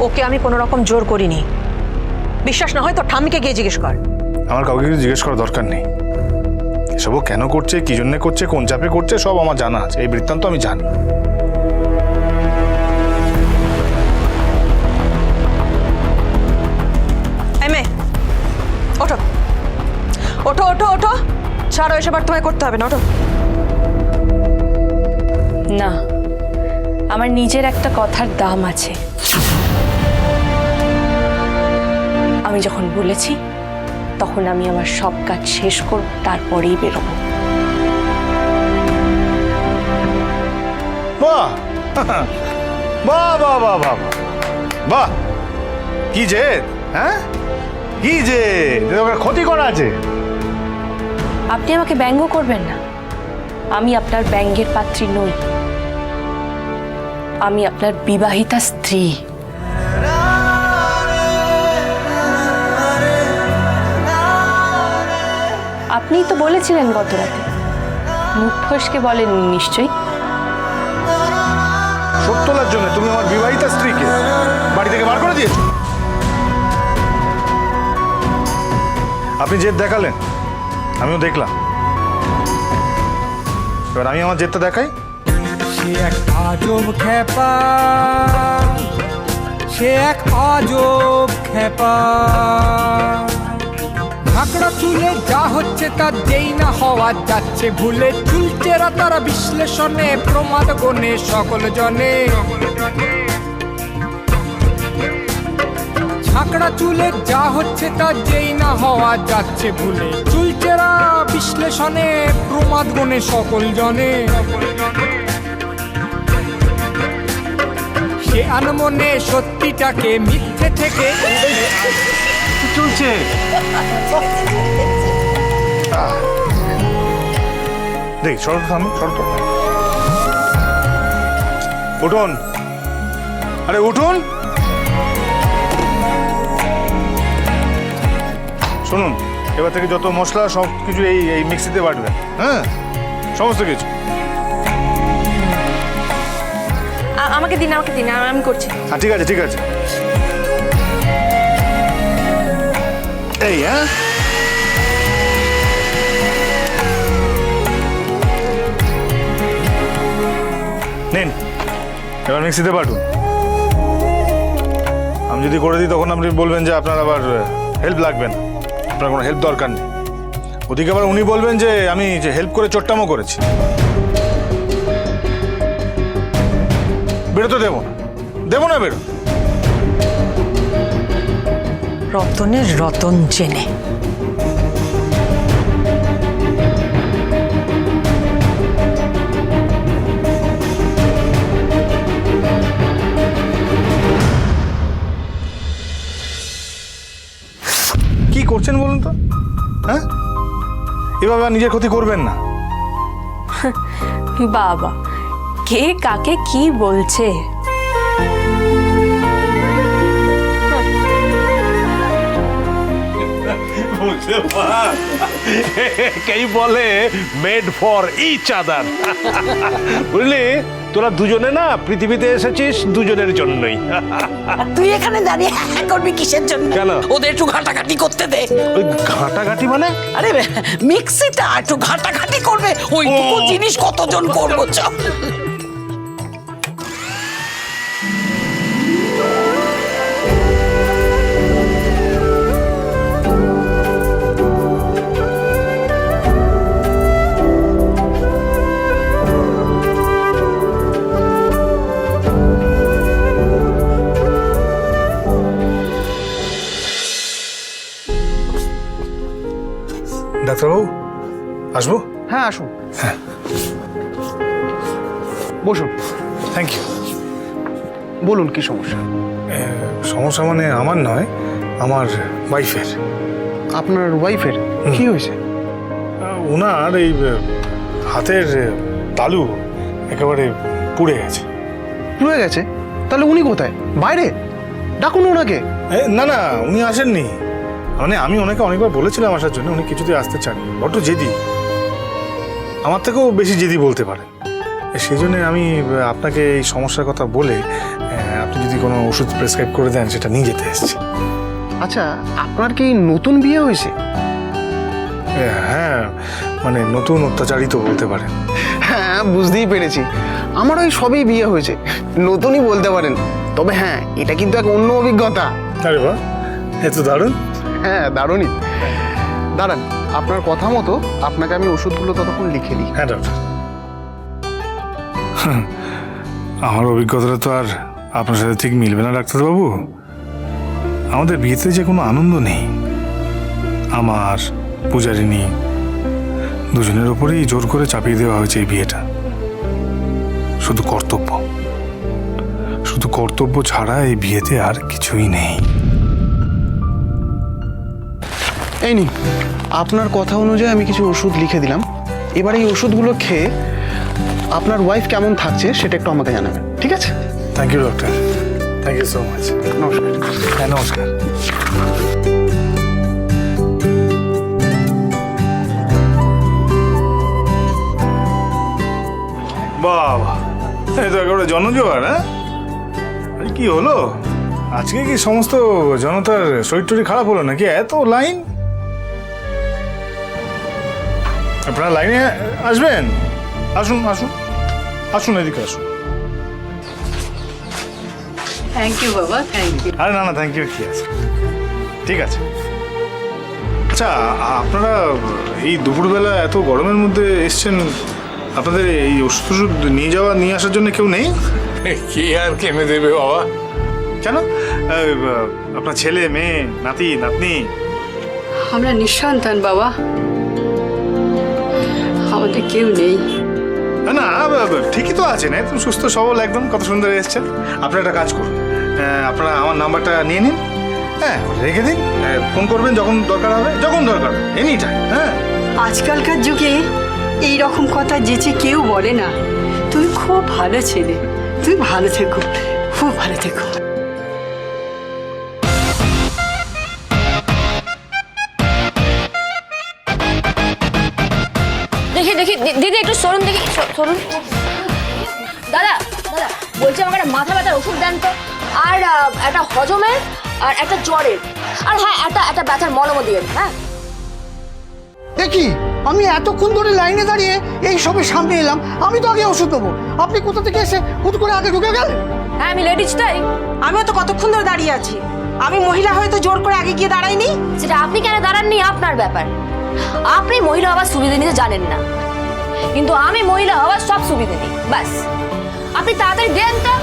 ওকে আমি কোনো রকম জোর করিনি। বিশ্বাস না হয় তো ঠাম্মিকে গিয়ে জিজ্ঞেস কর। আমার কাউকে কিছু জিজ্ঞেস করার দরকার নেই। এসবও কেন করছে, কি জন্য করছে, কোন চাপে করছে, সব আমার জানা আছে। এই বৃত্তান্ত আমি জানি। ওঠো ওঠো ওঠো ওঠো, ছাড়ো, এসব আর তোমায় করতে হবে না, ওঠো। না, আমার নিজের একটা কথার দাম আছে। আমি যখন বলেছি তখন আমি আমার সব কাজ শেষ করব, তারপরেই বেরোবো। বাহ বাহ বাহ বাহ বাহ বাহ, কি যে, হ্যাঁ কি যে ক্ষতি করা আছে। আপনি আমাকে ব্যঙ্গ করবেন না। আমি আপনার ব্যঙ্গের পাত্রী নই, আমি আপনার বিবাহিতা স্ত্রী। আপনিই তো বলেছিলেন গত রাতে, মুখ ফসকে বলেননি নিশ্চয়ই? শোধ তোলার জন্য তুমি আমার বিবাহিতা স্ত্রীকে বাড়ি থেকে বার করে দিয়েছো। আপনি জেদ দেখালেন, আমিও দেখলাম। এবার আমি আমার জেদটা দেখাই। সে এক আজব খেপা, সে এক আজব খেপা। ঝাঁকড়া চুলে যা হচ্ছে তা যেই না হওয়া যাচ্ছে ভুলে, চুলচেরা তারা বিশ্লেষণে প্রমাদ গণে সকল জনে। ঝাঁকড়া চুলে যা হচ্ছে তা যেই না হওয়া যাচ্ছে ভুলে, চুলচেরা বিশ্লেষণে প্রমাদ গণে সকল জনে। সে আনমনে সত্যিটাকে মিথ্যে থেকে চলছে দেখ, শরৎ আমি শরৎ, উঠুন, আরে উঠুন। শুনুন, এবার থেকে যত মশলা সব কিছু এই মিক্সিতে বাটবেন, হ্যাঁ, সমস্ত কিছু। আমাকে দিন, আমাকে দিন, আমি করছি। হ্যাঁ ঠিক আছে, ঠিক আছে। এই হ্যাঁ, নিন, এবার মিক্সিতে বাটুন। আমি যদি করে দিই তখন আপনি বলবেন যে আপনার আবার হেল্প লাগবে না, আপনার কোনো হেল্প দরকার নেই। ওদিকে আবার উনি বলবেন যে আমি যে হেল্প করে চোট্টামো করেছি। বেরোতে দেবো না, দেবো না বেরো। রতনের রতন জেনে কি করছেন বলুন তো, হ্যাঁ? এভাবে আর নিজের ক্ষতি করবেন না। বাবা, কে কাকে কি বলছে? কেই বলে মেড ফর ইচ আদার। বুঝলি, তোরা দুজনে না পৃথিবীতে এসেছিস দুজনের জন্যই। তুই এখানে দাঁড়িয়ে হ্যাঁ করবি কিসের জন্য? কেন? ওদের একটু ঘাটাঘাটি করতে দে। ওই ঘাটাঘাটি মানে? আরে মিক্সিটা একটু ঘাটাঘাটি করবে, ওইটুকু জিনিস কতজন করবো? চল। ডাক্তারবাবু, আসবো? হ্যাঁ আসুন, বসুন। Thank you. বলুন কি সমস্যা? সমস্যা মানে আমার নয়, আমার ওয়াইফের। আপনার ওয়াইফের কি হয়েছে? ওনার এই হাতের তালু একেবারে পুড়ে গেছে। পুড়ে গেছে? তাহলে উনি কোথায়? বাইরে? ডাকুন ওনাকে। না না, উনি আসেননি। মানে আমি ওনাকে অনেকবার বলেছিলাম আসার জন্য, উনি কিছুতেই আসতে চাননি। বড্ড জেদি, আমার থেকেও বেশি জেদি বলতে পারেন। সেই জন্য আমি আপনাকে এই সমস্যার কথা বলে আপনি যদি কোনো ওষুধ প্রেসক্রাইব করে দেন সেটা নিয়ে যেতে এসেছি। আচ্ছা, আপনার কি নতুন বিয়ে হয়েছে? হ্যাঁ, মানে নতুন অত্যাচারিত বলতে পারেন। হ্যাঁ, বুঝতেই পেরেছি। আমার ওই সবেই বিয়ে হয়েছে, নতুনই বলতে পারেন। তবে হ্যাঁ, এটা কিন্তু এক অন্য অভিজ্ঞতা। আরে বাহ, এ তো দারুণ। হ্যাঁ, দারুণই। দাঁড়ান, আপনার কথা মতো আপনাকে আমি ওষুধগুলো ততক্ষণ লিখে দিই। হ্যাঁ ডক্টর, আমার অভিজ্ঞতাটা তো আর আপনার সাথে ঠিক মিলবে না ডাক্তারবাবু। আমাদের বিয়েতে যে কোনো আনন্দ নেই। আমার পূজারিনী দুজনের ওপরেই জোর করে চাপিয়ে দেওয়া হয়েছে এই বিয়েটা। শুধু কর্তব্য, শুধু কর্তব্য ছাড়া এই বিয়েতে আর কিছুই নেই। এই নিন, আপনার কথা অনুযায়ী আমি কিছু ওষুধ লিখে দিলাম। এবার এই ওষুধগুলো খেয়ে আপনার ওয়াইফ কেমন থাকছে সেটা একটু আমাকে জানাবেন, ঠিক আছে? Thank you doctor, thank you so much. নমস্কার। হ্যাঁ, নমস্কার। বাবা, এই তো একেবারে জনজোয়ার। হ্যাঁ, আরে কি হলো আজকে? কি সমস্ত জনতার শরীর টরীর খারাপ হলো নাকি? এত লাইন। আপনারা লাইনে আসবেন? আসুন আসুন আসুন, এদিকে আসুন। থ্যাংক ইউ বাবা, থ্যাংক ইউ। আরে না না, থ্যাংক ইউ, কি আছে, ঠিক আছে। আচ্ছা, আপনারা এই দুপুরবেলা এত গরমের মধ্যে এসছেন, আপনাদের এই ওষুধ টষুধ নিয়ে আসার জন্য কেউ নেই? কি আর কেমে দেবে বাবা? কেন? আপনার ছেলে মেয়ে, নাতি নাতনি? আমরা নিঃসন্তান বাবা, আমাদের কেউ নেই। না, ঠিকই তো আছেন, একদম সুস্থ সবল, একদম কত সুন্দর এসছেন। আপনারা একটা কাজ করুন, আপনারা আমার নাম্বারটা নিয়ে নিন, হ্যাঁ, রেখে দিন। ফোন করবেন যখন দরকার হবে, যখন দরকার হবে, এনি টাইম। হ্যাঁ, আজকালকার যুগে এই রকম কথা যেচে কেউ বলে না। তুই খুব ভালো ছেলে, তুই ভালো থেকো, খুব ভালো থেকো। দেখি দেখি দিদি, একটু সরুন, দেখি সরুন। দাদা দাদা, বলছি আমাকে একটা মাথা ব্যথার ওষুধ দেন তো, আর একটা হজমের, আর একটা জ্বরের, আর হ্যাঁ একটা ব্যথার মলমও দিয়ে। হ্যাঁ, দেখি আমি এতক্ষণ ধরে লাইনে দাঁড়িয়ে এই সবে সামনে এলাম, আমি তো আগে ওষুধ দেবো, আপনি কোথা থেকে এসে হুট করে আগে ঢুকে গেলেন? হ্যাঁ, আমি লেডিজ তাই। আমিও তো কতক্ষণ ধরে দাঁড়িয়ে আছি। আমি মহিলা হয়তো জোর করে আগে গিয়ে দাঁড়াইনি। সেটা আপনি কেন দাঁড়াননি আপনার ব্যাপার। আপনি মহিলা হওয়ার সুবিধা নিতে জানেন না, কিন্তু আমি মহিলা হওয়ার সব সুবিধা নিই। ব্যাস, আপনি তাড়াতাড়ি দেন তো।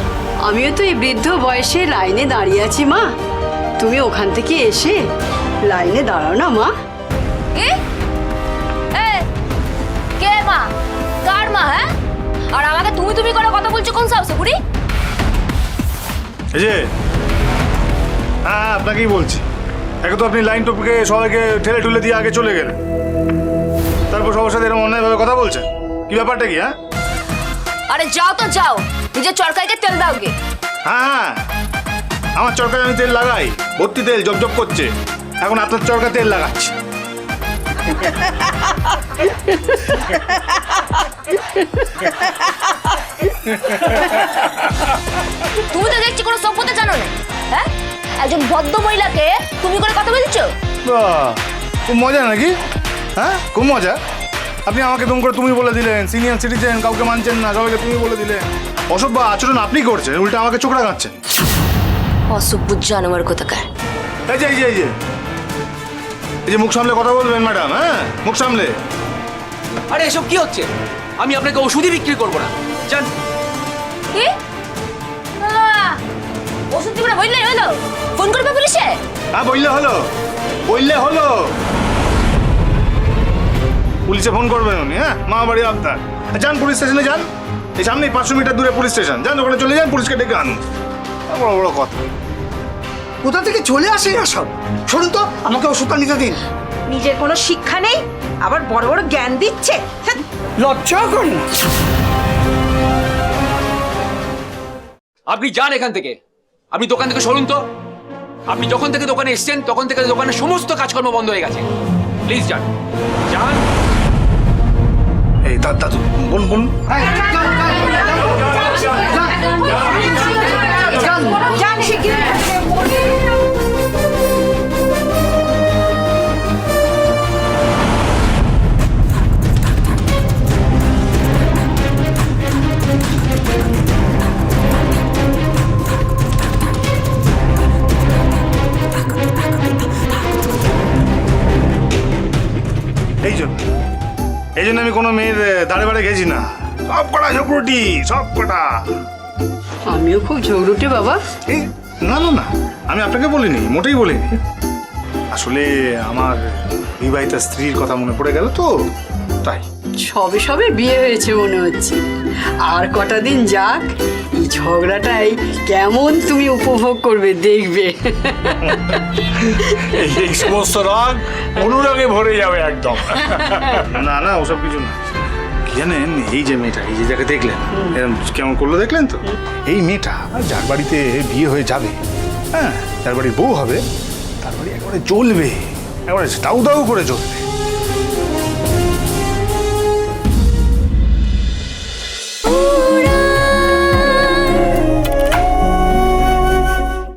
আমিও তো এই বৃদ্ধ বয়সে লাইনে দাঁড়িয়ে আছি মা, তুমি ওখান থেকে এসে লাইনে দাঁড়াও না মা। কি? কে মা? কার মা? হ্যাঁ, আর আমাকে তুমি তুমি করে কথা বলছো কোন সাহসে বুড়ি? এই যে, হ্যাঁ, আপনাকেই বলছি। একে তো আপনি লাইন টপকে সবাইকে ঠেলে ঠুলে দিয়ে আগে চলে গেলেন, তারপর সবার সাথে এরকম অন্যায়ভাবে কথা বলছেন। কি ব্যাপারটা কি? হ্যাঁ, আরে যাও তো যাও, নিজের চরকাইকে তেল দাও গে। হ্যাঁ হ্যাঁ, আমার চরকায় আমি তেল লাগাই, ভর্তি তেল জবজব করছে। এখন আপনার চরকা তেল লাগাচ্ছি। তুমি তো দেখছি কোনো সভ্যতা জানো না। হ্যাঁ, একজন ভদ্র মহিলাকে তুমি করে কথা বলছো? বাহ, খুব মজা নাকি? হ্যাঁ, খুব মজা। আপনি আমাকে তুম করে তুমি বলে দিলেন, সিনিয়র সিটিজেন, কাউকে মানছেন না, সবাইকে তুমি বলে দিলেন। অসভ্য আচরণ আপনি করছেন, উল্টে আমাকে চোখ রাখাচ্ছেন। অসভ্য জানোয়ার কোথাকার। এই যে এই যে এই যে এই যে মুখ সামলে কথা বলবেন ম্যাডাম। হ্যাঁ, মুখ সামলে। আরে এসব কি হচ্ছে? আমি আপনাকে ওষুধই বিক্রি করবো না, জান। কি? ওষুধ দিবো না বললেই হলো? ফোন করবে পুলিশে? হ্যাঁ, বললে হলো, বললে হলো। পুলিশে ফোন করবেন উনি। হ্যাঁ, মা বাড়ি আপনার। যান পুলিশ স্টেশনে যান, এই সামনেই 500 মিটার দূরে পুলিশ স্টেশন। যান, ওখানে চলে যান, পুলিশকে ডেকে আনুন। বড় বড় কথা। কোথা থেকে চলে আসে এরা সব? শুনুন তো, আমাকে ওষুধটা নিতে দিন। নিজের কোনো শিক্ষা নেই, আবার বড় বড় জ্ঞান দিচ্ছে। লজ্জা করে না। আপনি যান এখান থেকে, আপনি দোকান থেকে সরুন তো। আপনি যখন থেকে দোকানে এসছেন তখন থেকে দোকানের সমস্ত কাজকর্ম বন্ধ হয়ে গেছে। প্লিজ যান, যান। এই দাদু, বলুন বলুন। যান, যান, যান, যান, যান। এই জন্য আমি কোনো মেয়ের দাঁড়ে বাড়ে গেছি না। সব কটা ঝগড়ুটি, সব কটা। আমিও খুব ঝগড়ুটে বাবা। এই না না না, আমি আপনাকে বলিনি, মোটেই বলিনি। আসলে আমার বিবাহিতা স্ত্রীর কথা মনে পড়ে গেল তো, তাই। সবে সবে বিয়ে হয়েছে মনে হচ্ছে, আর কটা দিন যাক, এই ঝগড়াটাই কেমন তুমি উপভোগ করবে দেখবে। এই সমস্ত রাগ অনুরাগে ভরে যাবে একদম। না না, ওসব কিছু না। কি জানেন, এই যে মেয়েটা, এই যে যাকে দেখলেন এরকম কেমন করলো দেখলেন তো, এই মেয়েটা যার বাড়িতে বিয়ে হয়ে যাবে, হ্যাঁ, যার বাড়ির বউ হবে, তার বাড়ি একবারে জ্বলবে, একবারে দাউ দাউ করে জ্বলবে।